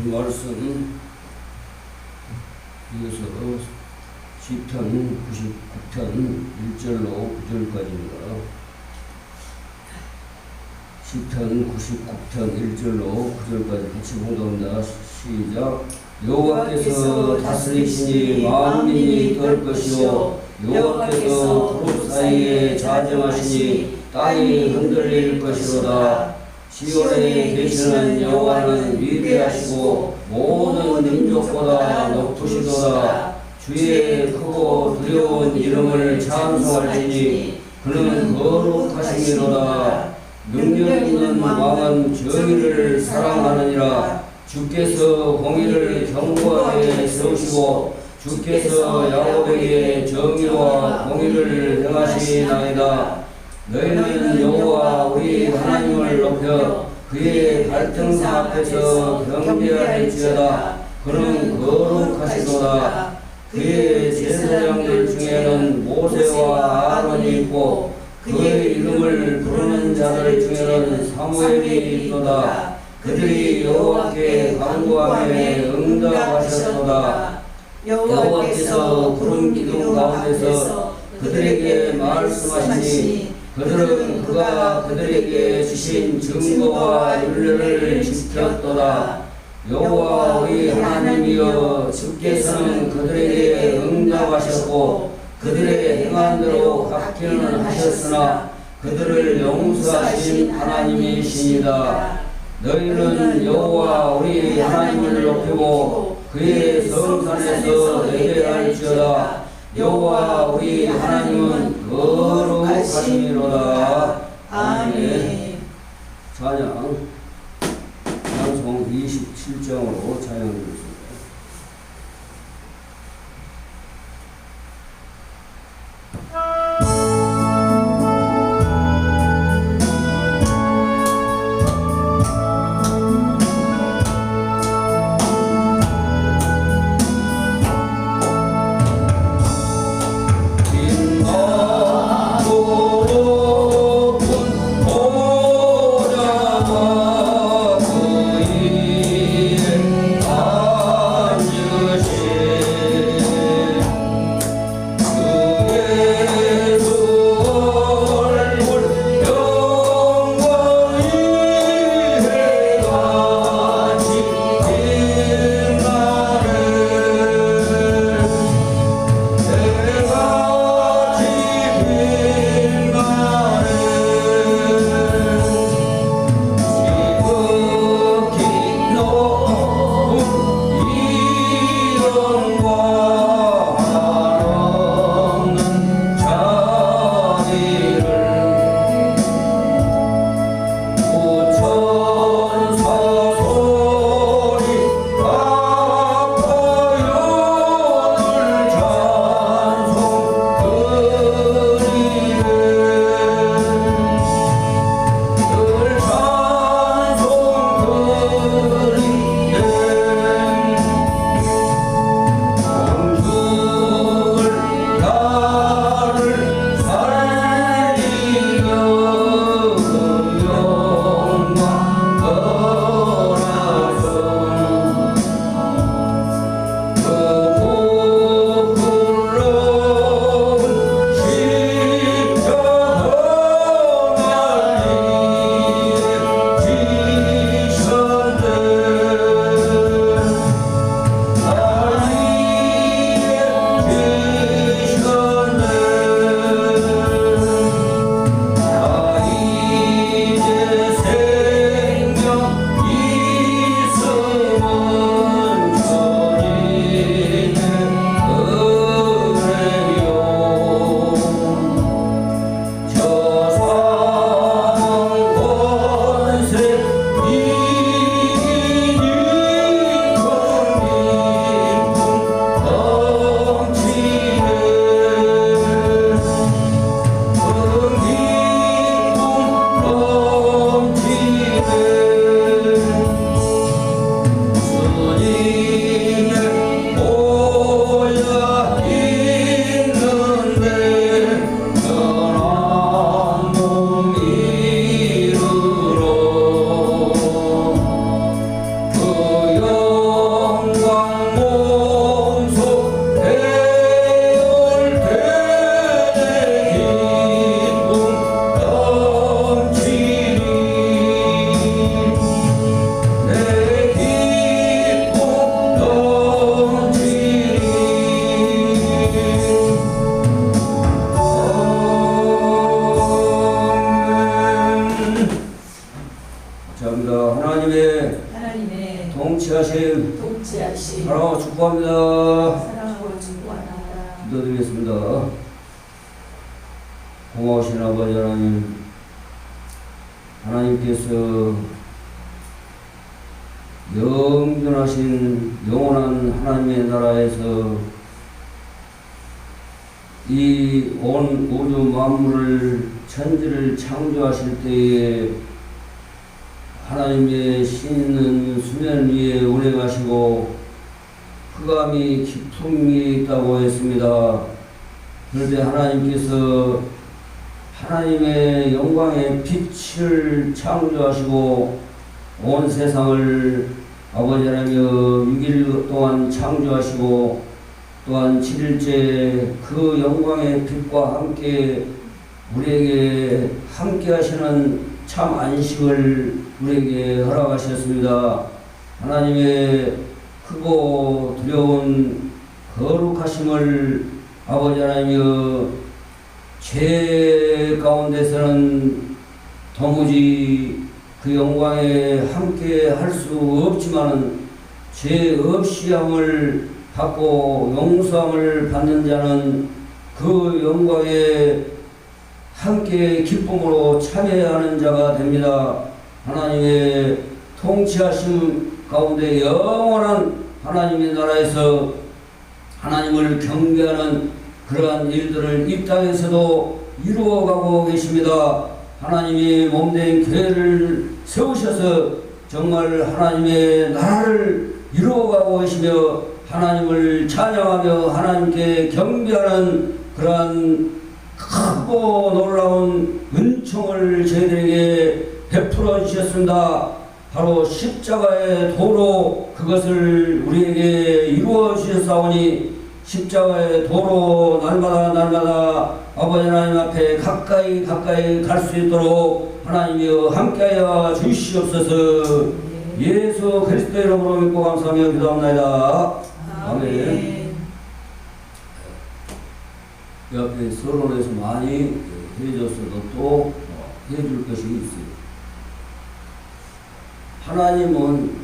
말씀 이어서 시편 99편 1절로 9절까지입니다. 시편 99편 1절로 9절까지 같이 봉독합니다. 시작. 여호와께서 다스리시니 만민이 떨 것이요 여호와께서 푸른 사이에 자정하시니 땅이 흔들릴 것이로다. 시온에 계시는 여호와는 위대하시고 모든 민족보다 높으시도다. 주의 크고 두려운 이름을 찬송할지니 그는 거룩하시미로다. 능력 있는 왕은 정의를 사랑하느니라. 주께서 공의를 견고하게 세우시고 주께서 야곱에게 정의와 공의를 행하시나이다. 너희는 여호와 우리 하나님을 높여 그의 갈등상 앞에서 경배할지어다. 그는 거룩하시도다. 그의 제사장들 중에는 모세와 아론이 있고 그의 이름을 부르는 자들 중에는 사무엘이 있도다. 그들이 여호와께 간구하며 응답하셨도다. 여호와께서 구름 기둥 가운데서 그들에게 말씀하시니 그들은 그가 그들에게 주신 증거와 율례를 지켰도다. 여호와 우리 하나님이여, 주께서는 그들에게 응답하셨고 그들의 행한 대로 갚기는 하셨으나 그들을 용서하신 하나님이시니이다. 너희는 여호와 우리 하나님을 높이고 그의 성산에서 예배할지어다. 여호와 우리 하나님은 거룩하시미로다. 아멘. 찬양 찬송 27장으로 찬양드리겠습니다. 아 통치하심 사랑하고 축복합니다. 사랑하고 축복합니다. 기도드리겠습니다. 고마우신 아버지 하나님, 하나님께서 영존하신 영원한 하나님의 나라에서 이 온 우주 만물을 천지를 창조하실 때에 하나님의 신은 수면 위에 운행하시고 흑암이 깊음이 있다고 했습니다. 그런데 하나님께서 하나님의 영광의 빛을 창조하시고 온 세상을 아버지 하나님여 6일 동안 창조하시고 또한 7일째 그 영광의 빛과 함께 우리에게 함께 하시는 참 안식을 우리에게 허락하셨습니다. 하나님의 크고 두려운 거룩하심을 아버지 하나님여 죄 가운데서는 도무지 그 영광에 함께 할 수 없지만은 죄 없이 함을 받고 용서함을 받는 자는 그 영광에 함께 기쁨으로 참여하는 자가 됩니다. 하나님의 통치하심 가운데 영원한 하나님의 나라에서 하나님을 경배하는 그러한 일들을 이 땅에서도 이루어가고 계십니다. 하나님이 몸된 교회를 세우셔서 정말 하나님의 나라를 이루어가고 계시며 하나님을 찬양하며 하나님께 경배하는 그러한 크고 놀라운 은총을 저희들에게 베풀어 주셨습니다. 바로 십자가의 도로 그것을 우리에게 이루어 주셨사오니 십자가의 도로 날마다 아버지 하나님 앞에 가까이 갈 수 있도록 하나님이여 함께하여 주시옵소서. 예수 그리스도 이름으로 믿고 감사하며 기도합니다. 아멘. 옆에 서론에서 많이 해줬어도 또 해줄 것이 있어요. 하나님은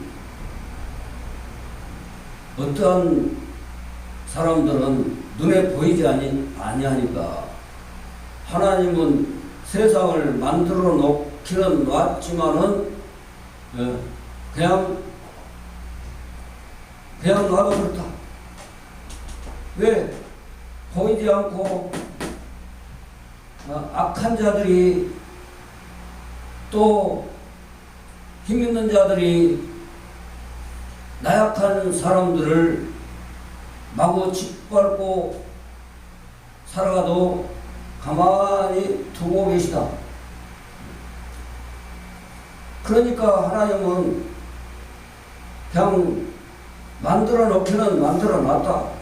어떠한 사람들은 눈에 보이지 아니하니까 하나님은 세상을 만들어 놓기는 놨지만은 그냥 놔도 그렇다. 왜? 보이지 않고 악한 자들이 또 힘있는 자들이 나약한 사람들을 마구 짓밟고 살아가도 가만히 두고 계시다. 그러니까 하나님은 그냥 만들어 놓기는 만들어 놨다.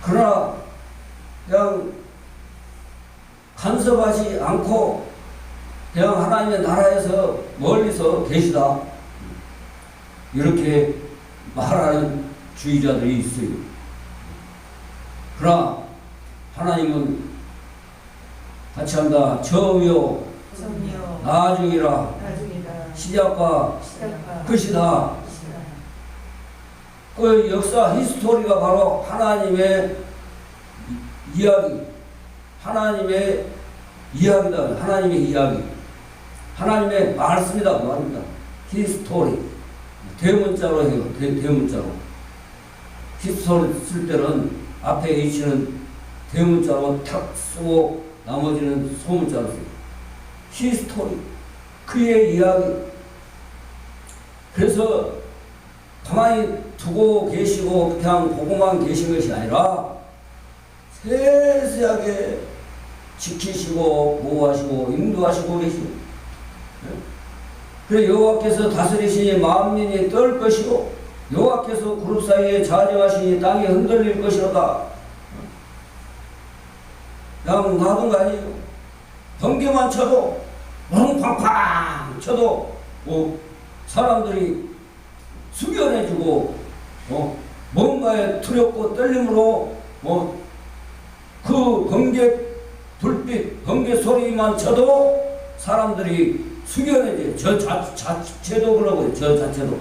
그러나 그냥 간섭하지 않고 그냥 하나님의 나라에서 멀리서 계시다. 이렇게 말하는 주의자들이 있어요. 그러나 하나님은 같이 한다. 처음이요 나중이라 시작과 끝이다. 그 역사 히스토리가 바로 하나님의 이야기, 하나님의 이야기다. 하나님의 이야기, 하나님의 말씀이다. 말입니다. 히스토리 대문자로 해요. 대문자로. 히스토리 쓸 때는 앞에 H는 대문자로 탁 쓰고 나머지는 소문자로 써요. 히스토리, 그의 이야기. 그래서 가만히 두고 계시고 그냥 보고만 계신 것이 아니라 세세하게 지키시고 보호하시고 인도하시고 계시고, 그래 여호와께서 다스리시니 만민이 떨 것이고 여호와께서 그룹 사이에 자정하시니 땅이 흔들릴 것이로다. 그냥 놔둔 거 아니에요. 번개만 쳐도 팡팡 쳐도 사람들이 숙연해지고 뭔가에 두렵고 떨림으로 그 번개 불빛 번개 소리만 쳐도 사람들이 숙연해져요. 저 자체도 그러고요. 저 자체도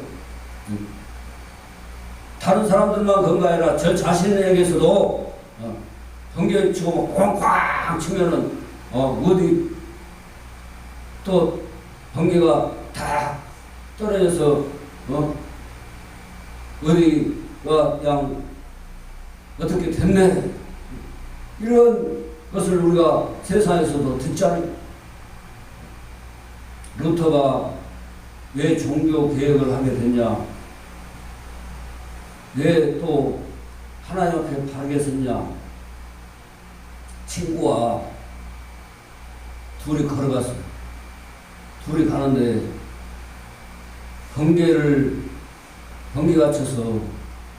다른 사람들만 그런 거 아니라 저 자신에게서도 번개 치고 꽝꽝 치면은 어디 또 번개가 다 떨어져서 어디가 그냥 어떻게 됐네, 이런 것을 우리가 세상에서도 듣잖아요. 루터가 왜 종교 개혁을 하게 됐냐, 왜 또 하나님 앞에 바르게 섰냐. 친구와 둘이 걸어갔어요. 둘이 가는데 번개가 쳐서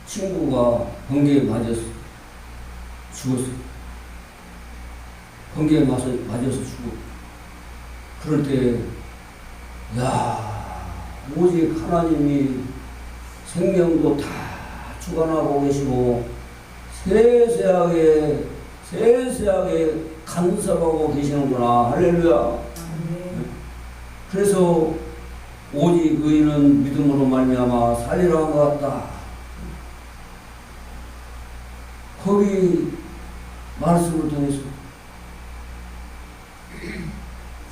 친구가 번개에 맞아서 죽었어요. 번개에 맞아서 죽어. 그럴 때, 오직 하나님이 생명도 다 주관하고 계시고 세세하게 간섭하고 계시는구나. 할렐루야. 그래서 오직 의인은 믿음으로 말미암아 살리라 한 것 같다. 거기 말씀을 통해서,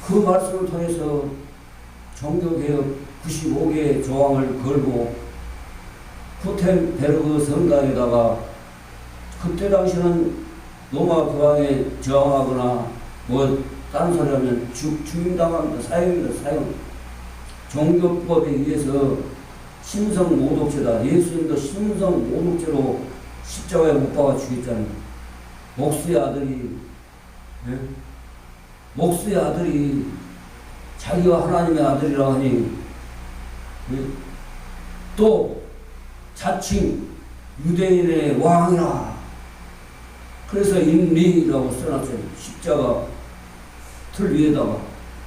그 말씀을 통해서 종교개혁 95개의 조항을 걸고 구텐베르그 성당에다가, 그때 당시는 로마 교황에 저항하거나 뭐 다른 소리 하면 죽임당합니다. 사형입니다. 종교법에 의해서 신성모독죄다. 예수님도 신성모독죄로 십자가에 못 박아 죽였잖아요. 목수의 아들이 자기가 하나님의 아들이라 하니, 또 자칭 유대인의 왕이라, 그래서 인리라고 써놨어요. 십자가 틀 위에다가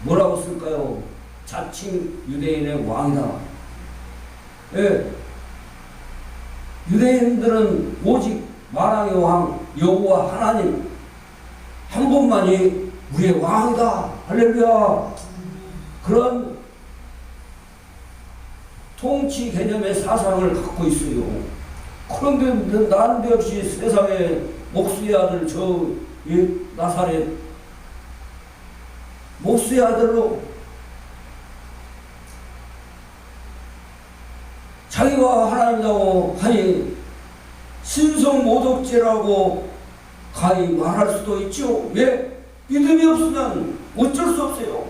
뭐라고 쓸까요? 자칭 유대인의 왕이다. 예. 유대인들은 오직 만왕의 왕 여호와 하나님 한 분만이 우리의 왕이다. 할렐루야. 그런 통치 개념의 사상을 갖고 있어요. 그런데 난데없이 세상에 목수의 아들 나사렛 목수의 아들로 자기가 하나님이라고 하니 신성모독죄라고 가히 말할 수도 있죠. 왜? 믿음이 없으면 어쩔 수 없어요.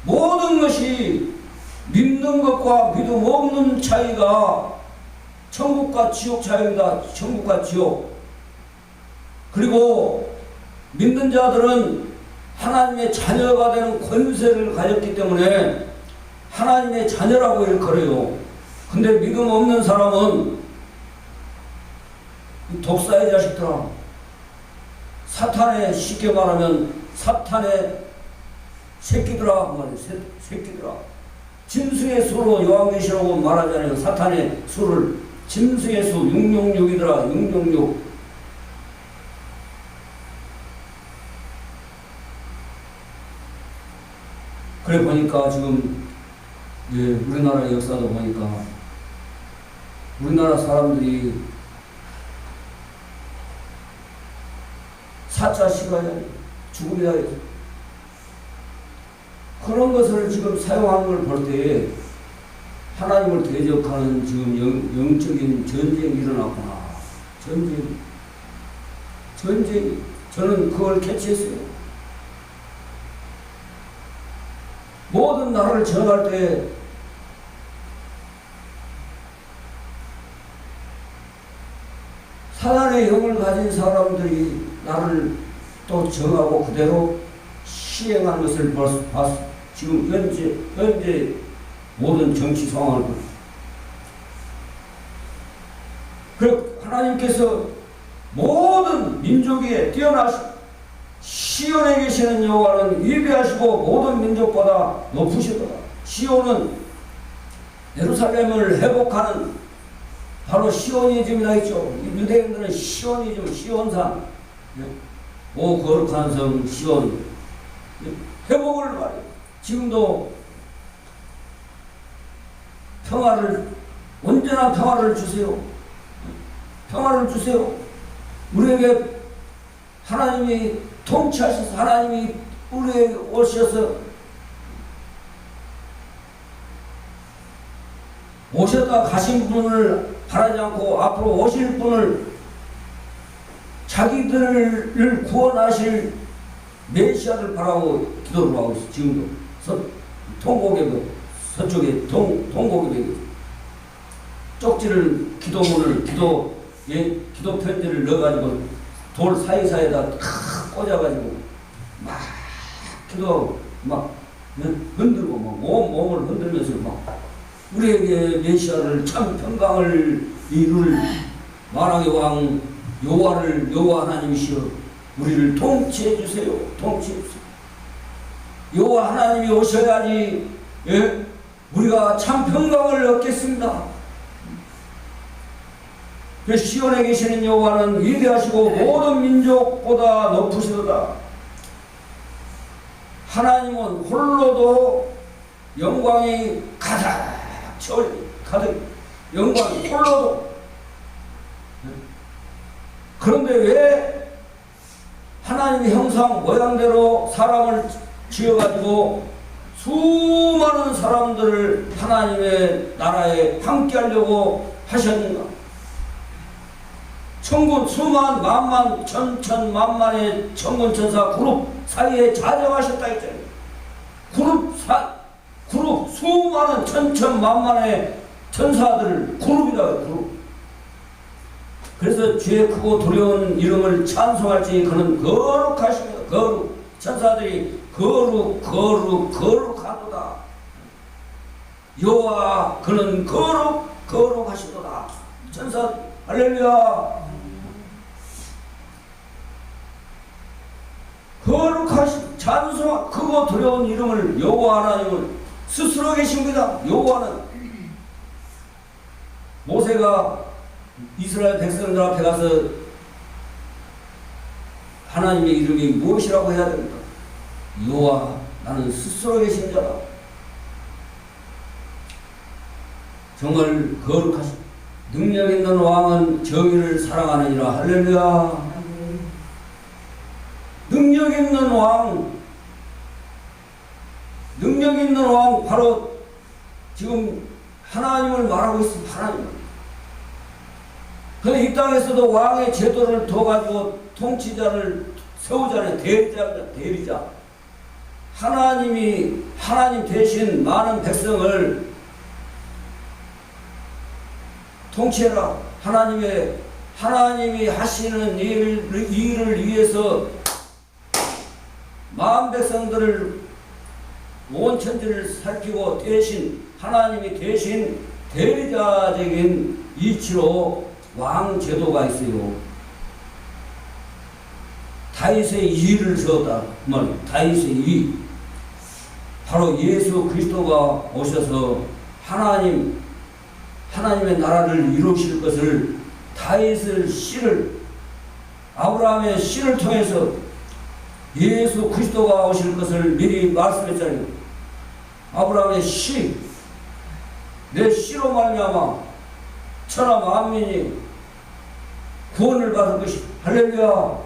모든 것이 믿는 것과 믿음 없는 차이가 천국과 지옥 차이다. 천국과 지옥. 그리고 믿는 자들은 하나님의 자녀가 되는 권세를 가졌기 때문에 하나님의 자녀라고 일컬어요. 근데 믿음 없는 사람은 독사의 자식들아, 사탄의, 쉽게 말하면 사탄의 새끼들아, 그 말이에요. 새끼들아. 짐승의 수로 요한계시록은 말하잖아요. 사탄의 수를. 짐승의 수 666이더라. 666. 그래 보니까 지금 우리나라 역사도 보니까 우리나라 사람들이 4차 시간에 죽음이다. 그런 것을 지금 사용하는 걸 볼 때 하나님을 대적하는 지금 영적인 전쟁이 일어났구나. 전쟁이. 저는 그걸 캐치했어요. 모든 나라를 정할 때 사단의 영을 가진 사람들이 나를 또 정하고 그대로 시행하는 것을 봤어. 지금 현재 모든 정치 상황을 보고. 그리고 하나님께서 모든 민족 위에 뛰어나시고 시온에 계시는 여호와는 위대하시고 모든 민족보다 높으시도다. 시온은 예루살렘을 회복하는 바로 시오니즘이라 했죠. 유대인들은 시오니즘, 시온산, 오 거룩한 성 시온, 회복을 말해요. 지금도 온전한 평화를 주세요. 평화를 주세요. 우리에게 하나님이 통치하셔서 하나님이 우리에게 오셔서 오셨다 가신 분을 바라지 않고 앞으로 오실 분을 자기들을 구원하실 메시아를 바라고 기도를 하고 있어요. 지금도 통곡에도 서쪽에 동곡에 쪽지를 기도문을 기도 편지를 넣어가지고 돌 사이사이에다 꽂아가지고 막 기도하고 막 흔들고 막 몸을 흔들면서 막 우리에게 메시아를 참 평강을 이룰 만왕의 왕 여호와 하나님이시여 우리를 통치해 주세요. 통치해 주세요. 여호와 하나님이 오셔야지 우리가 참 평강을 얻겠습니다. 그 시온에 계시는 여호와는 위대하시고 모든 민족보다 높으시도다. 하나님은 홀로도 영광이 가득 영광이 홀로도. 그런데 왜 하나님의 형상 모양대로 사람을 지어가지고 수많은 사람들을 하나님의 나라에 함께 하려고 하셨는가? 천군 수만 만만 천천만만의 천군천사 그룹 사이에 자정하셨다 했잖아요. 그룹 수많은 천천만만의 천사들을 그룹이라고 그룹. 그래서 죄 크고 두려운 이름을 찬송할지 그는 거룩하십니다. 거룩. 천사들이 거룩하도다. 여호와 그는 거룩하시도다. 천사 할렐루야. 거룩하신 찬송 크고 두려운 이름을 여호와 하나님을 스스로 계십니다. 여호와는 모세가 이스라엘 백성들 앞에 가서 하나님의 이름이 무엇이라고 해야 됩니까? 여호와 나는 스스로 계신 자다. 정말 거룩하신 능력 있는 왕은 정의를 사랑하느니라. 할렐루야. 능력 있는 왕 바로 지금 하나님을 말하고 있습니다. 하나님. 그런데 이 땅에서도 왕의 제도를 둬가지고 통치자를 세우자는 대리자. 하나님 대신 많은 백성을 통치해라. 하나님이 하시는 일을 위해서 마음 백성들을 온 천지를 살피고 하나님이 대신 대리자적인 이치로 왕 제도가 있어요. 다윗의 이를 세웠다. 다윗의 이. 바로 예수 그리스도가 오셔서 하나님의 나라를 이루실 것을 다윗의 씨를 아브라함의 씨를 통해서 예수 그리스도가 오실 것을 미리 말씀했잖아요. 아브라함의 씨, 내 씨로 말미암아 천하 만민이 구원을 받을 것이. 할렐루야.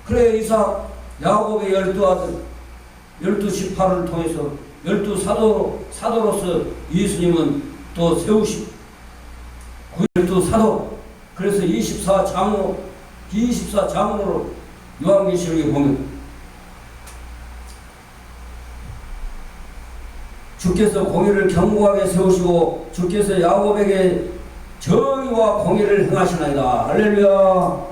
그래 이삭 야곱의 12아들 12지파를 통해서 12사도로서 예수님은 또 세우시고 12사도 그래서 24장로로 요한계시록에 보면 주께서 공의를 견고하게 세우시고 주께서 야곱에게 정의와 공의를 행하시나이다. 할렐루야.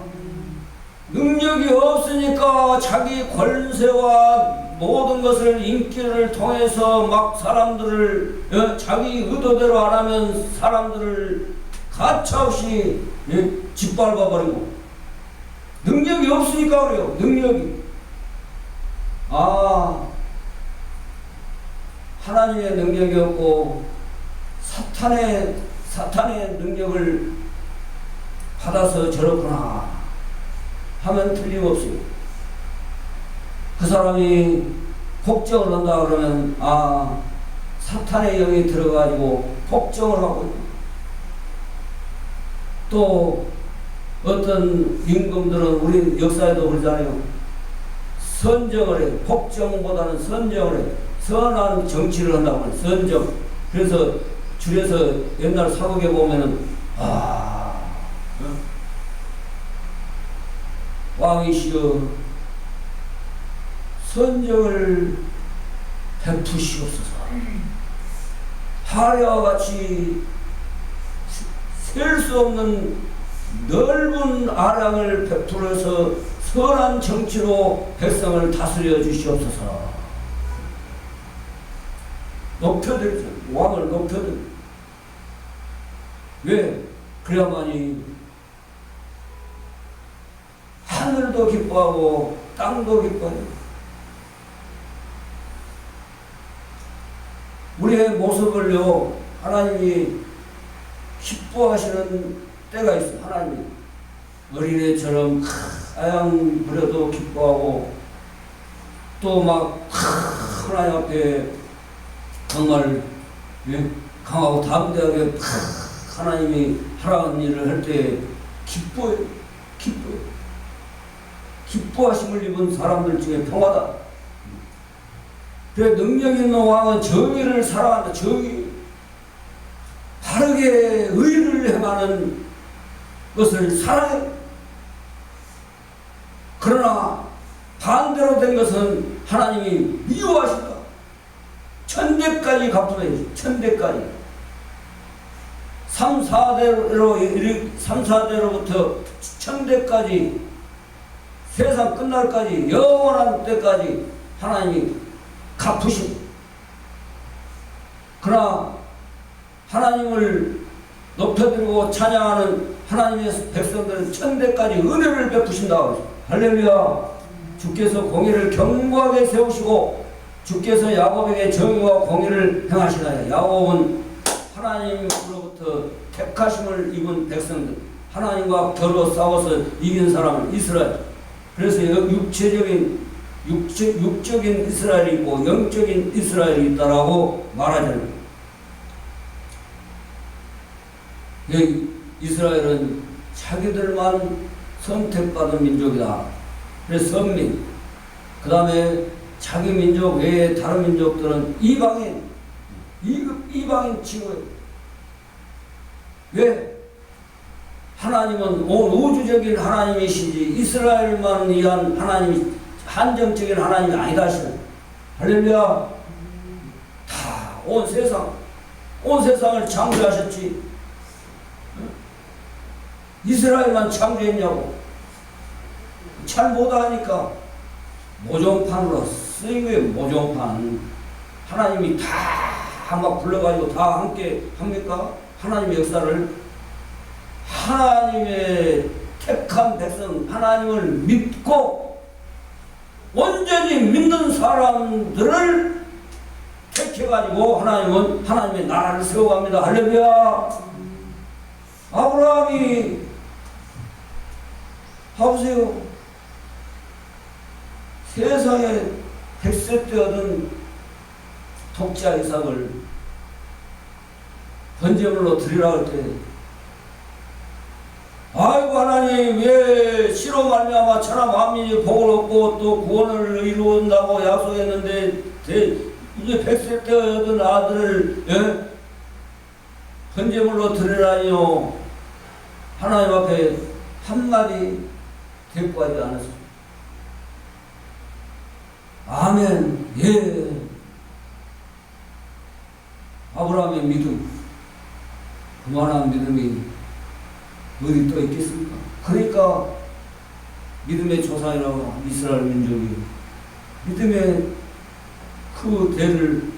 능력이 없으니까 자기 권세와 모든 것을 인기를 통해서 막 사람들을 자기 의도대로 안 하면 사람들을 가차없이 짓밟아버리고 능력이 없으니까 그래요. 능력이. 하나님의 능력이 없고 사탄의 능력을 받아서 저렇구나 하면 틀림없어요. 그 사람이 폭정을 한다 그러면 사탄의 영이 들어가지고 복종을 하고 있고, 또 어떤 임금들은 우리 역사에도 그러잖아요. 선정을 해. 복종보다는 선정을 해. 선한 정치를 한다고 해요. 선정. 그래서 줄여서 옛날 사극에 보면은 왕이시여 선정을 베푸시옵소서. 하려와 같이 셀 수 없는 넓은 아량을 베풀어서 선한 정치로 백성을 다스려 주시옵소서. 높여드리죠. 왕을 높여드리죠. 왜? 그래야만이 하늘도 기뻐하고 땅도 기뻐해요. 우리의 모습을요, 하나님이 기뻐하시는 때가 있어요. 하나님이 어린애처럼 하양 부려도 기뻐하고, 또 막 하나님 앞에 정말 강하고 담대하게 하나님이 하라는 일을 할 때 기뻐해요. 기뻐하심을 입은 사람들 중에 평화다. 그래, 능력 있는 왕은 정의를 사랑한다. 정의. 바르게 의를 행하는 것을 사랑해. 그러나 반대로 된 것은 하나님이 미워하신다. 천대까지 갚아야지. 천대까지. 3, 4대로부터 천대까지, 세상 끝날까지, 영원한 때까지 하나님이 갚으신. 그러나 하나님을 높여드리고 찬양하는 하나님의 백성들은 천대까지 은혜를 베푸신다. 할렐루야. 주께서 공의를 견고하게 세우시고 주께서 야곱에게 정의와 공의를 행하시나요. 야곱은 하나님으로부터 택하심을 입은 백성들, 하나님과 겨루 싸워서 이긴 사람은 이스라엘. 그래서 육적인 이스라엘이 있고 영적인 이스라엘이 있다라고 말하잖아요. 이스라엘은 자기들만 선택받은 민족이다. 그래서 선민, 그 다음에 자기 민족 외에 다른 민족들은 이방인 취급해요. 왜? 하나님은 온 우주적인 하나님이시지 이스라엘만 위한 하나님이 한정적인 하나님이 아니다 하시는. 할렐루야. 다 온 세상을 창조하셨지 이스라엘만 창조했냐고. 잘 못하니까 모종판으로 쓰인 거예요. 모종판. 하나님이 다 막 불러가지고 다 함께 합니까? 하나님의 역사를. 하나님의 택한 백성, 하나님을 믿고 온전히 믿는 사람들을 택해가지고 하나님은 하나님의 나라를 세워갑니다. 할렐루야. 아브라함이 봐보세요. 세상에 100세 때 얻은 독자 이삭을 번제물로 드리라 할 때, 아이고 하나님 왜 시로 말미암아 천하 만민이 복을 얻고 또 구원을 이루온다고 약속했는데 이제 100세 때 얻은 아들을 번제물로 드리라니요. 하나님 앞에 한마디 대꾸하지 않았습니다. 아멘. 예. 아브라함의 믿음, 그만한 믿음이 어디 또 있겠습니까? 그러니까 믿음의 조상이라고 이스라엘 민족이 믿음의 그 대를,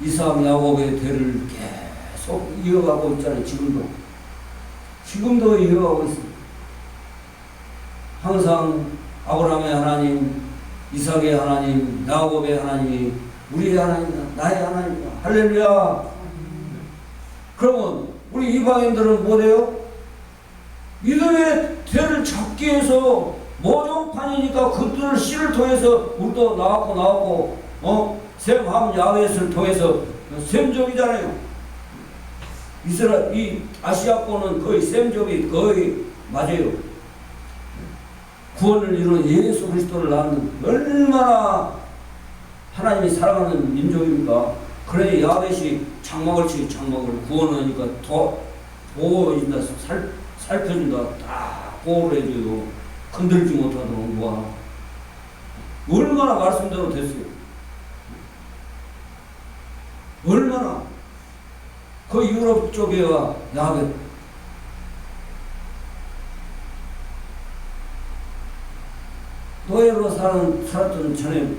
이삭 야곱의 대를 계속 이어가고 있잖아요. 지금도 이어가고 있습니다. 항상 아브라함의 하나님, 이삭의 하나님, 야곱의 하나님이 우리의 하나님이다. 나의 하나님이다. 할렐루야. 그러면 우리 이방인들은 뭐래요? 믿음의 대를 잡기 위해서 모종판이니까 그들을 씨를 통해서 우리도 나왔고 셈함 야벳을 통해서 셈족이잖아요. 이 아시아권은 거의 셈족이 거의 맞아요. 구원을 이루는 예수 그리스도를 낳는 얼마나 하나님이 사랑하는 민족입니까? 그래 야벳이 장막을 치고 장막을 구원하니까 더 보호해준다, 살펴준다, 다 보호를 해줘요. 건들지 못하도록 누가 얼마나 말씀대로 됐어요. 얼마나 그 유럽 쪽에와 야벳 노예로 살았던 전에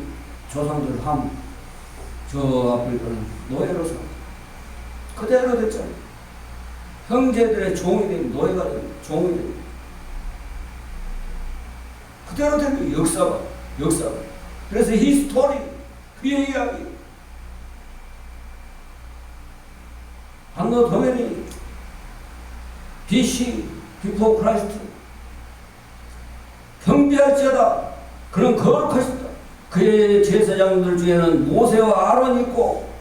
조상들 저 아프리카는 노예로 살 그대로 됐잖아요. 형제들의 종이 되고 노예가 되고 종이 되고 그대로 된 거예요. 역사가. 그래서 히스토리 그의 이야기 한노 도메니 BC 비포 크라이스트 경배할지어다 그런 거룩하시다. 그의 제사장들 중에는 모세와 아론이 있고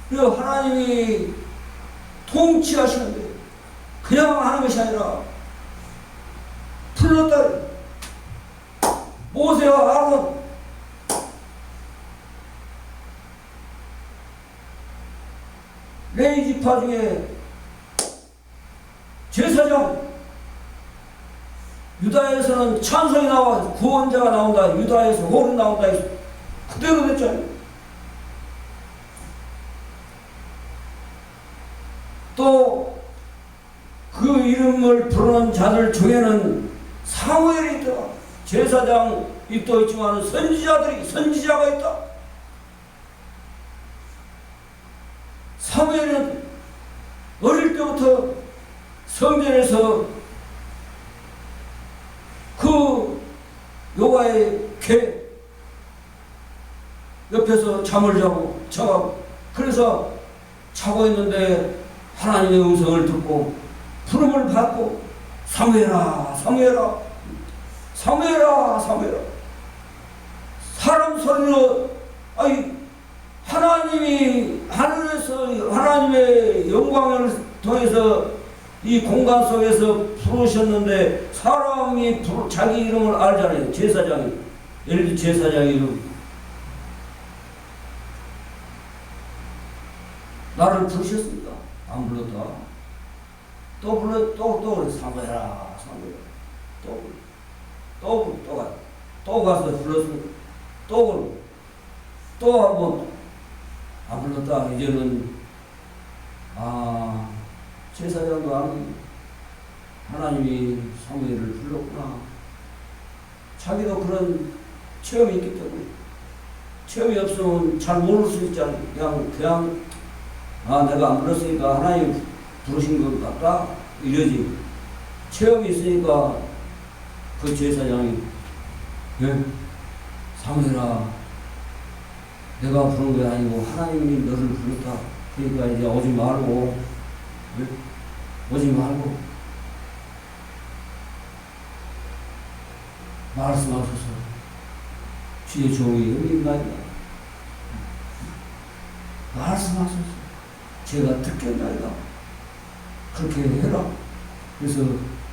그리고 하나님이 통치하시는데 그냥 하는 것이 아니라 불렀다. 모세와 아론 레위 지파 중에 제사장 유다에서는 찬송이 나와 구원자가 나온다. 유다에서 홀이 나온다. 그대로 됐잖아요. 또 그 이름을 부르는 자들 중에는 사무엘이 있더라. 제사장이 또 있지만 선지자가 있다. 사무엘은 어릴 때부터 성전에서 그 여호와의 궤 옆에서 잠을 자고 그래서 자고 있는데 하나님의 음성을 듣고 부름을 받고 사무엘아 사람 소리로 하나님이 하늘에서 하나님의 영광을 통해서 이 공간 속에서 부르셨는데 사람이 자기 이름을 알잖아요. 제사장이 예를 들어 제사장 이름 나를 부르셨습니까? 안 불렀다. 또 그래 사무엘아 또 가서 불렀습니다. 또 한번 안 불렀다. 이제는 제사장도 아는 하나님이 사무엘을 불렀구나. 자기도 그런 체험이 있기 때문에 체험이 없으면 잘 모를 수 있잖아요. 그냥 내가 안 불렀으니까 하나님 부르신 것 같다 이러지. 체험이 있으니까 그 제사장이 사무엘아 내가 부른 게 아니고 하나님이 너를 불렀다. 그러니까 이제 오지 말고 말씀하소서. 주의 종이 여기 있나이다. 말씀하소서. 제가 듣겠나이다. 그렇게 해라. 그래서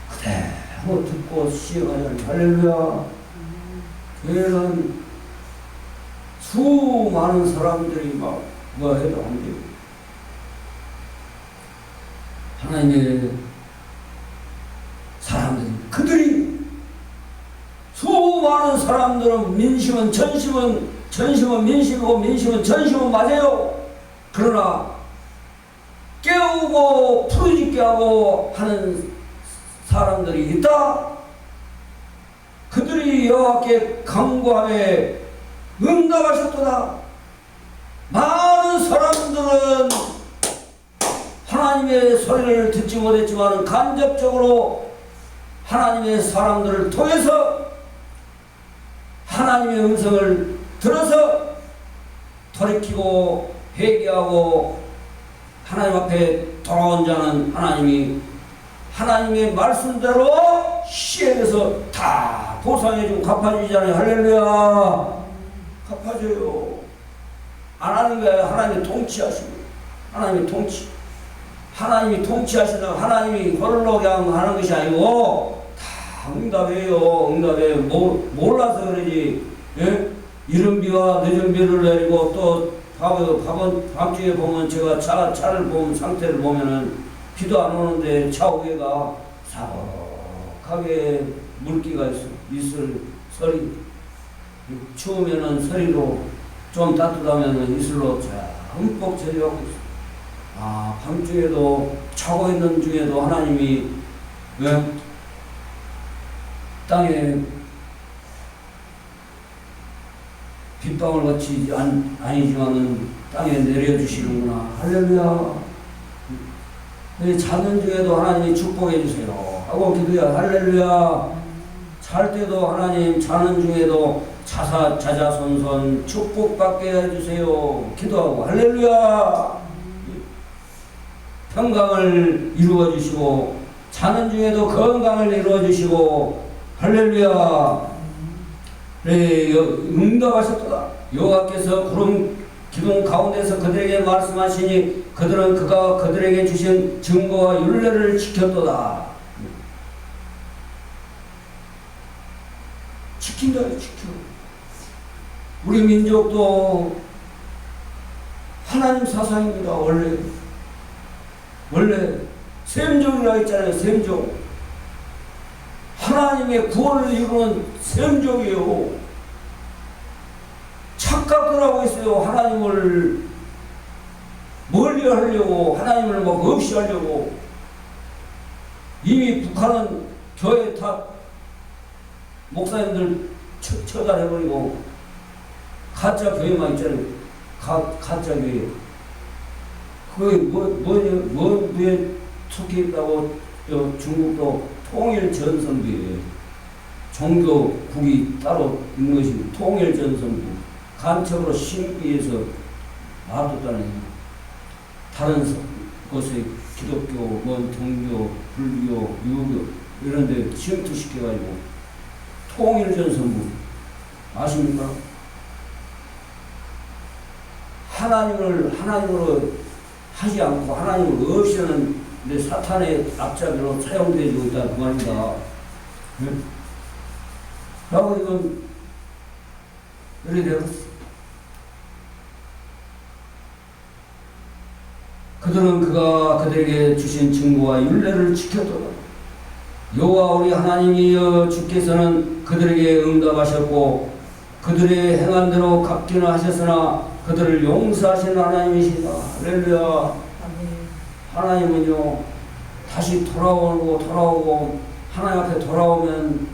그대로 듣고 시행하자. 할렐루야. 교회는 수많은 사람들이 뭐 해도 안 돼요. 하나님의 사람들, 그들이 수많은 사람들은 민심은 민심이고 민심은 전심은 맞아요. 그러나 깨우고 푸르짖게 하고 하는 사람들이 있다. 그들이 여호와께 간구하며 응답하셨도다. 많은 사람들은 하나님의 소리를 듣지 못했지만 간접적으로 하나님의 사람들을 통해서 하나님의 음성을 들어서 돌이키고 회개하고 하나님 앞에 돌아온 자는 하나님의 말씀대로 시행해서 다 보상해주고 갚아주잖아요. 할렐루야. 갚아줘요. 안 하는 거예요. 하나님이 통치하시고. 하나님이 통치하시다가 하나님이 홀로 그냥 하는 것이 아니고 다 응답해요. 몰라서 그러지. 예? 이른 비와 늦은 비를 내리고 또 밤중에 보면 제가 차를 보면 상태를 보면은 비도 안 오는데 차 위에가 사각하게 물기가 있을 서리. 추우면은 서리로 좀 따뜻하면은 이슬로 흠뻑 젖어가고 있어. 밤중에도 자고 있는 중에도 하나님이 왜 땅에 빗방울 같이 아니지만은 땅에 내려주시는구나. 할렐루야. 자는 중에도 하나님이 축복해 주세요 하고 기도해요. 할렐루야. 잘 때도 하나님 자는 중에도 자자손손 축복받게 해주세요 기도하고 할렐루야. 평강을 이루어 주시고 자는 중에도 건강을 이루어 주시고 할렐루야. 네, 응답하셨도다. 여호와께서 구름 기둥 가운데서 그들에게 말씀하시니 그들은 그가 그들에게 주신 증거와 율례를 지켰도다. 지킨다. 지켜. 우리 민족도 하나님 사상입니다. 원래 셈종이라 했잖아요. 셈종. 하나님의 구원을 이루는 셈종이에요. 착각을 하고 있어요. 하나님을 멀리 하려고, 하나님을 없이 하려고. 이미 북한은 교회 다 목사님들 처단해버리고 가짜 교회만 있잖아요. 가짜 교회. 그게 뭐에 속해 있다고 중국도 통일전선교회예요. 종교국이 따로 있는 것이 통일전선교. 간첩으로 신비해서 놔뒀다는 다른 곳에 기독교, 종교, 불교, 유교 이런 데 침투시켜가지고 통일전선부 아십니까? 하나님으로 하지 않고 하나님을 없이 하는 사탄의 앞잡이로 사용되어지고 있다 그 말입니다. 네? 라고 이건 이렇게 되었어. 그들은 그가 그들에게 주신 증거와 율례를 지켰도다. 여호와 우리 하나님이여 주께서는 그들에게 응답하셨고 그들의 행한 대로 갚기는 하셨으나 그들을 용서하신 하나님이시다. 할렐루야. 하나님은요 다시 돌아오고 하나님 앞에 돌아오면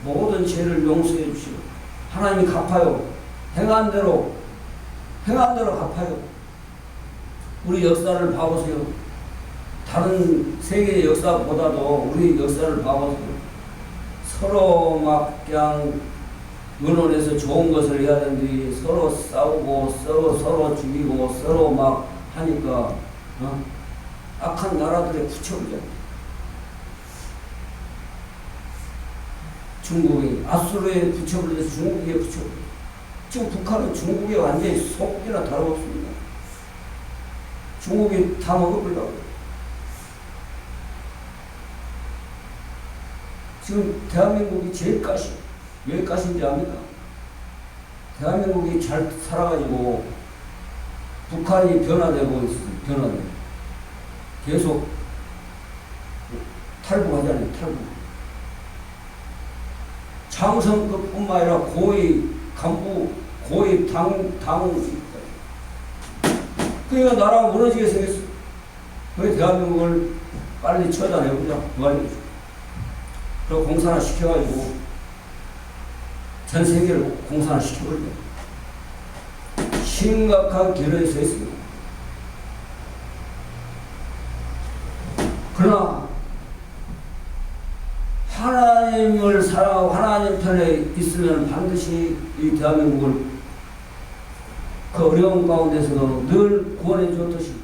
모든 죄를 용서해 주시고 하나님이 갚아요. 행한 대로 갚아요. 우리 역사를 봐보세요. 다른 세계의 역사보다도 우리 역사를 봐보세요. 서로 막 그냥 언론에서 좋은 것을 해야 되는데 서로 싸우고 서로 죽이고 서로 막 하니까 악한 나라들의 붙여버려. 중국이 아수르에 붙여버려서 중국에 붙여버려. 지금 북한은 중국에 완전히 속이나 다름없습니다. 중국이 다 먹어버리려고. 지금 대한민국이 제일 가시. 왜 가시인지 압니까? 대한민국이 잘 살아가지고 북한이 변화되고 있어요. 계속 탈북하잖아요. 탈북. 장성급뿐만 아니라 고위 간부, 고위 당 그러니까 나라가 무너지게 생겼어. 왜 대한민국을 빨리 처단해보자. 그리고 공산화 시켜가지고 전 세계를 공산화 시켜버려. 심각한 결의에 서 있습니다. 그러나 하나님을 사랑하고 하나님 편에 있으면 반드시 이 대한민국을 그 어려운 가운데서도 늘 구원해 주었듯이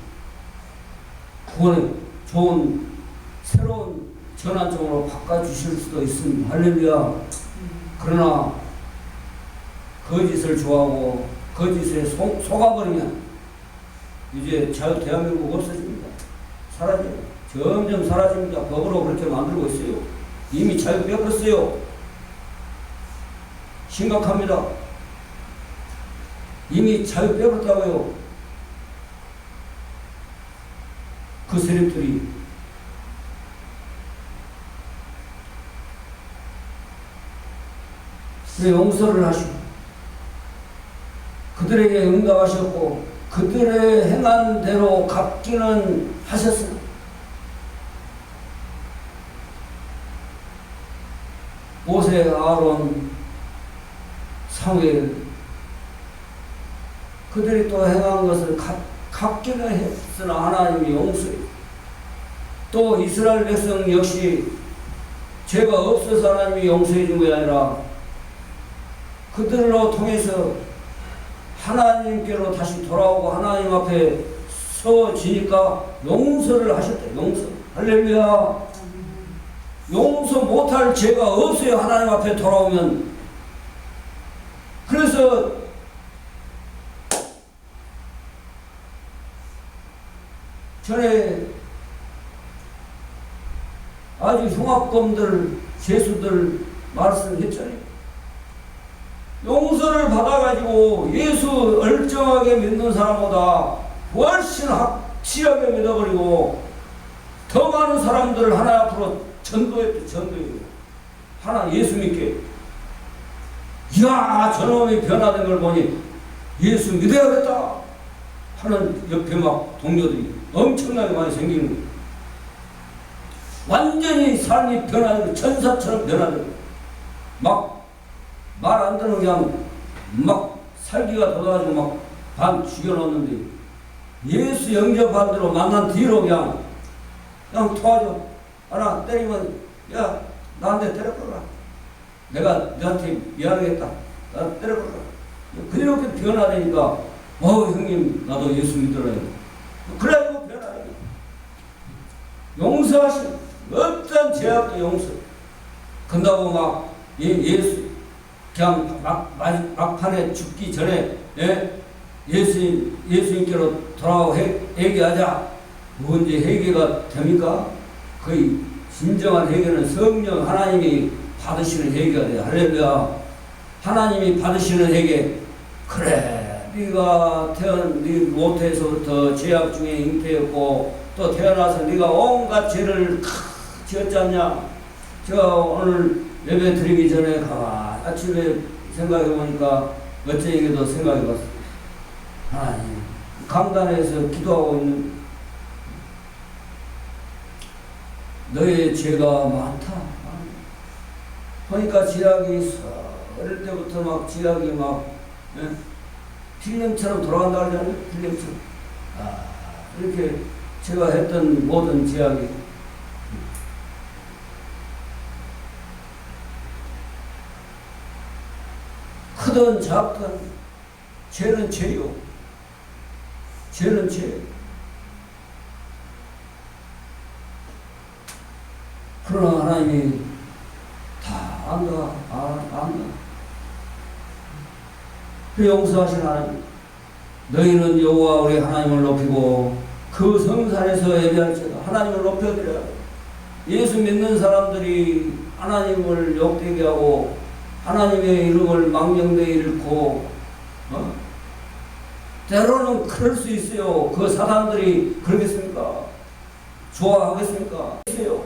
구원해 좋은 새로운 전환점으로 바꿔주실 수도 있습니다. 할렐루야. 그러나 거짓을 좋아하고 거짓에 속아버리면 이제 대한민국 없어집니다. 사라져요. 점점 사라집니다. 법으로 그렇게 만들고 있어요. 이미 자유 뺏겼어요. 심각합니다. 이미 자유 뺏었다고요. 그 세력들이. 그래 용서를 하시고 그들에게 응답하셨고 그들의 행한 대로 갚기는 하셨으나 모세, 아론, 사무엘 그들이 또 행한 것을 갚기는 했으나 하나님이 용서해. 또 이스라엘 백성 역시 죄가 없어서 하나님이 용서해 준 것이 아니라 그들로 통해서 하나님께로 다시 돌아오고 하나님 앞에 서지니까 용서를 하셨대. 용서. 할렐루야. 용서 못할 죄가 없어요. 하나님 앞에 돌아오면. 그래서 전에 아주 흉악범들, 죄수들 말씀했잖아요. 용서를 받아가지고 예수 얼정하게 믿는 사람보다 훨씬 확실하게 믿어버리고 더 많은 사람들을 하나 앞으로 전도했대. 하나 예수 믿게. 이야, 저놈이 변화된 걸 보니 예수 믿어야겠다 하는 옆에 막 동료들이 엄청나게 많이 생기는 거예요. 완전히 삶이 변화되고 천사처럼 변화되고 막 말 안 듣는 그냥 막 살기가 돋아가지고 막 반 죽여놓는데 예수 영접한 대로 만난 뒤로 그냥 도와줘. 하나 때리면 야 나한테 때려버려라. 내가 너한테 미안하겠다. 나 때려버려라. 그렇게 변화되니까 형님 나도 예수 믿으라요. 그래가지고 변화해요. 용서하시 어떤 죄악도 용서. 근다고 막 예수 그냥 막판에 죽기 전에 예수님께로 돌아오고 회개하자. 언제 회개가 됩니까? 거의 진정한 회개는 성령 하나님이 받으시는 회개가 돼요. 할렐루야. 하나님이 받으시는 회개. 그래 네가 네 모태에서부터 죄악 중에 잉태였고 또 태어나서 네가 온갖 죄를 지었지 않냐. 제가 오늘 예배 드리기 전에 아침에 생각해보니까 어쩌게도 생각해봤어요. 하나님 강단에서 기도하고 있는 너의 죄가 많다. 보니까 지약이 어릴 때부터 막 지약이 막 필름처럼 돌아간다 하잖아요. 필름처럼. 이렇게 제가 했던 모든 지약이 크든 작든 죄는 죄요. 죄는 죄. 그러나 하나님이 다 안다. 안다. 그 용서하신 하나님. 너희는 여호와 우리 하나님을 높이고 그 성산에서 예배할지어다. 하나님을 높여드려야 돼. 예수 믿는 사람들이 하나님을 욕되게 하고 하나님의 이름을 망령되이 잃고 때로는 그럴 수 있어요. 그 사단들이 그러겠습니까? 좋아하겠습니까? 있어요.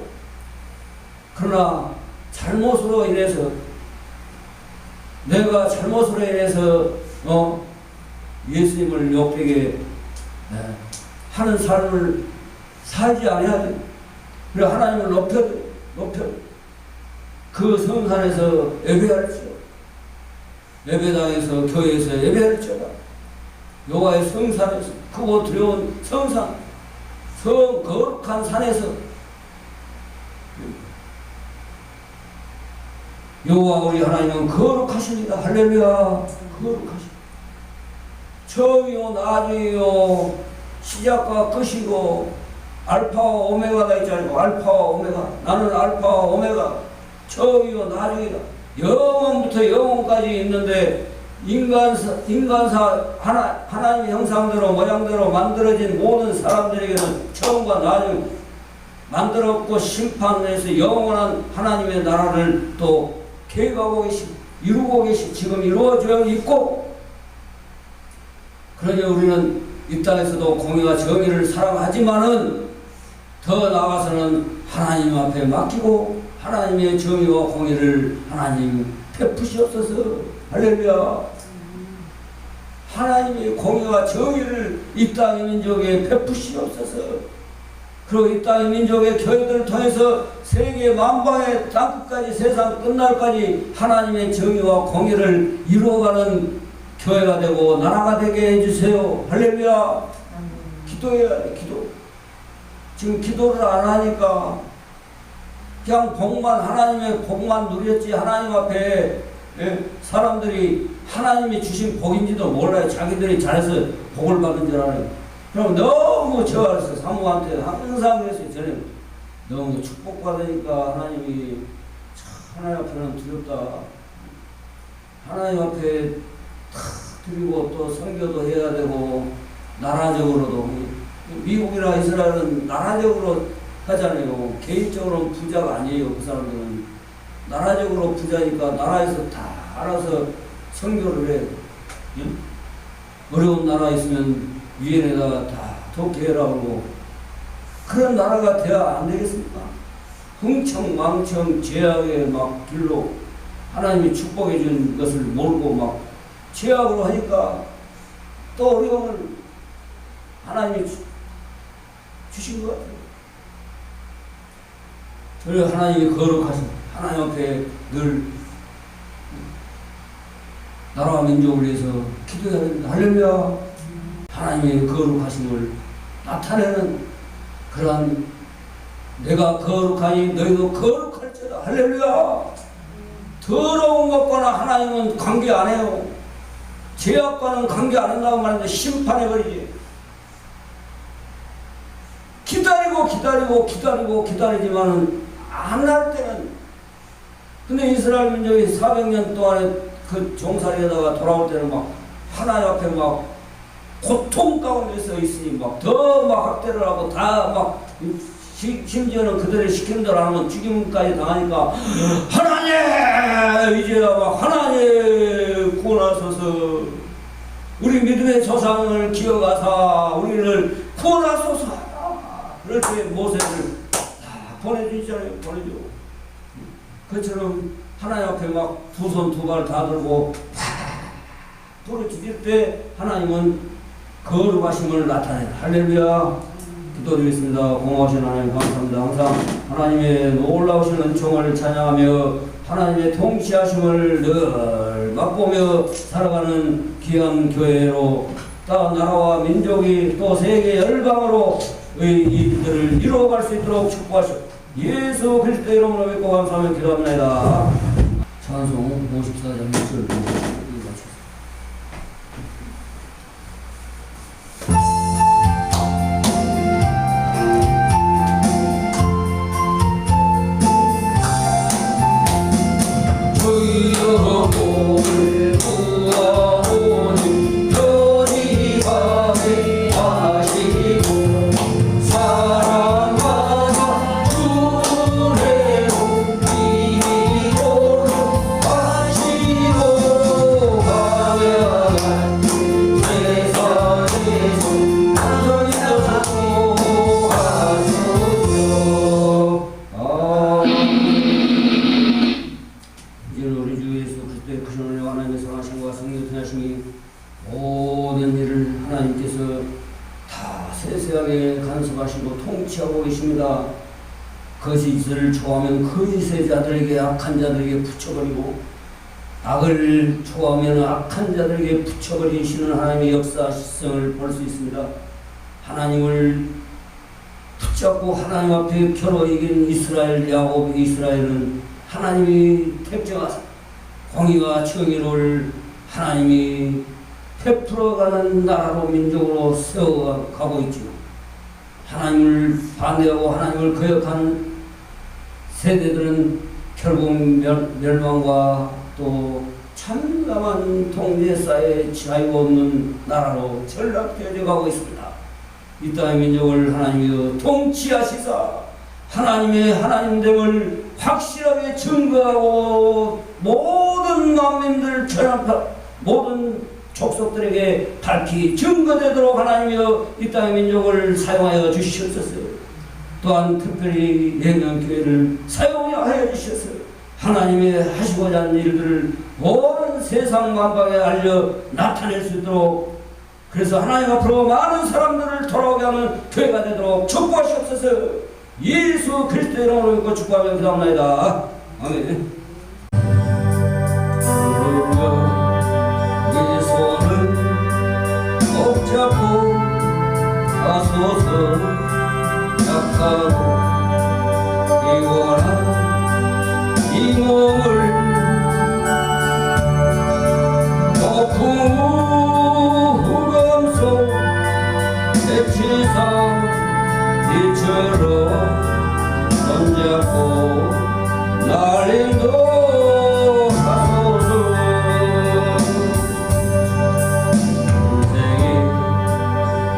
그러나 잘못으로 인해서 내가 잘못으로 인해서 예수님을 욕되게 하는 삶을 살지 않아야 돼. 그래 하나님을 높여 그 성산에서 예배할지어다. 예배당에서 교회에서 예배할지어다. 여호와의 성산에서 크고 두려운 성산 거룩한 산에서 여호와 우리 하나님은 거룩하십니다. 할렐루야. 거룩하십니다. 처음이요 나중이요 시작과 끝이고 알파와 오메가가 있잖아요. 알파와 오메가. 나는 알파와 오메가. 처음이요 나중이다. 영원부터 영원까지 있는데 하나님의 형상대로 모양대로 만들어진 모든 사람들에게는 처음과 나중 만들었고 심판에서 영원한 하나님의 나라를 또 계획하고 이루고 지금 이루어져 있고, 그러니 우리는 이 땅에서도 공의와 정의를 사랑하지만은 더 나아가서는 하나님 앞에 맡기고 하나님의 정의와 공의를 하나님 베푸시옵소서. 할렐루야. 하나님의 공의와 정의를 이 땅의 민족에 베푸시옵소서. 그리고 이 땅의 민족의 교회들을 통해서 세계 만방의 땅끝까지 세상 끝날까지 하나님의 정의와 공의를 이루어가는 교회가 되고 나라가 되게 해주세요. 할렐루야. 기도해야 돼. 기도. 지금 기도를 안 하니까 그냥 하나님의 복만 누렸지, 하나님 앞에 사람들이 하나님이 주신 복인지도 몰라요. 자기들이 잘해서 복을 받은 줄 알아요. 그럼 너무 저 안에서 사모한테 항상 그랬어요. 저는 너무 축복받으니까 하나님이 하나님 앞에는 두렵다. 하나님 앞에 드리고 또 선교도 해야 되고, 나라적으로도 미국이나 이스라엘은 나라적으로 하잖아요. 개인적으로는 부자가 아니에요. 그 사람들은 나라적으로 부자니까 나라에서 다 알아서 선교를 해. 어려운 나라 있으면 유엔에다가 다 독해라고. 그런 나라가 돼야 안 되겠습니까? 흥청망청 죄악의 막 길로 하나님이 축복해 준 것을 모르고 막 죄악으로 하니까 또 어려움을 하나님이 주신 것 같아요. 저를 하나님이 거룩하신 하나님 앞에 늘 나라와 민족을 위해서 기도해야 됩니다. 할렐루야. 하나님의 거룩하심을 나타내는 그러한, 내가 거룩하니 너희도 거룩할지어다. 할렐루야. 더러운 것과는 하나님은 관계 안 해요. 죄악과는 관계 안 한다고 말하는데 심판해버리지. 기다리지만은 안 할 때는, 근데 이스라엘 민족이 400년 동안에 그 종살이하다가 돌아올 때는 막 하나님 앞에 막 고통 가운데서 있으니 막 더 막 학대를 하고 다 막 심지어는 그들을 시키는 대로 안 하면 죽임까지 당하니까 하나님 이제야 막 하나님 구원하소서, 우리 믿음의 조상을 기억하사 우리를 구원하소서. 그럴 때 모세를 다 보내주잖아요. 보내줘. 그처럼 하나님 앞에 막 두 손 두 발 다 들고 부르짖을 때 하나님은 거룩하심을 나타내요. 할렐루야. 기도드리겠습니다. 고마우신 하나님 감사합니다. 항상 하나님의 놀라우신 은총을 찬양하며 하나님의 통치하심을 늘 맛보며 살아가는 귀한 교회로 또 나라와 민족이 또 세계 열방으로 이들을 이루어갈 수 있도록 축복하시오. 예수 그리스도 이름으로 믿고 감사하며 기도합니다. 찬송 54장 6절. 모든 일을 하나님께서 다 세세하게 간섭하시고 통치하고 계십니다. 거짓을 좋아하면 거짓의 자들에게, 악한 자들에게 붙여버리고, 악을 좋아하면 악한 자들에게 붙여버리시는 하나님의 역사성을 볼 수 있습니다. 하나님을 붙잡고 하나님 앞에 겨루 이긴 야곱 이스라엘은 하나님이 택정하사 공의와 정의를 하나님이 베풀어가는 나라로 민족으로 세워가고 있죠. 하나님을 반대하고 하나님을 거역한 세대들은 결국 멸망과 또 참담한 통제사의 자유 없는 나라로 전락되어 가고 있습니다. 이 땅의 민족을 하나님이 통치하시사 하나님의 하나님됨을 확실하게 증거하고 모든 만민들 모든 족속들에게 밝히 증거되도록 하나님이여 이 땅의 민족을 사용하여 주시옵소서. 또한 특별히 내년교회를 사용하여 주시옵소서. 하나님의 하시고자 하는 일들을 모든 세상 만방에 알려 나타낼 수 있도록, 그래서 하나님 앞으로 많은 사람들을 돌아오게 하는 교회가 되도록 축복하시옵소서. 예수 그리스도의 이름으로 믿고 축복하며 기도합니다. 아멘. 이 손을 꼭 잡고 가소서. 약하고 이거나 이 몸을 높은 후감속 대치사 이처럼 손잡고 날 인도하소서. 인생이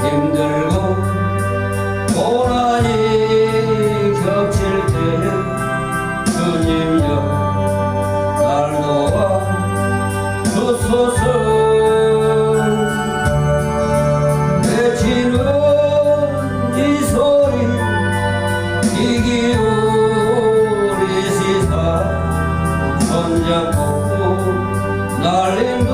힘들고 고난이 겹칠 때 주님여 날 도와 주소서. 외치는 이 소리 귀 기울이시사 손잡고 날 인도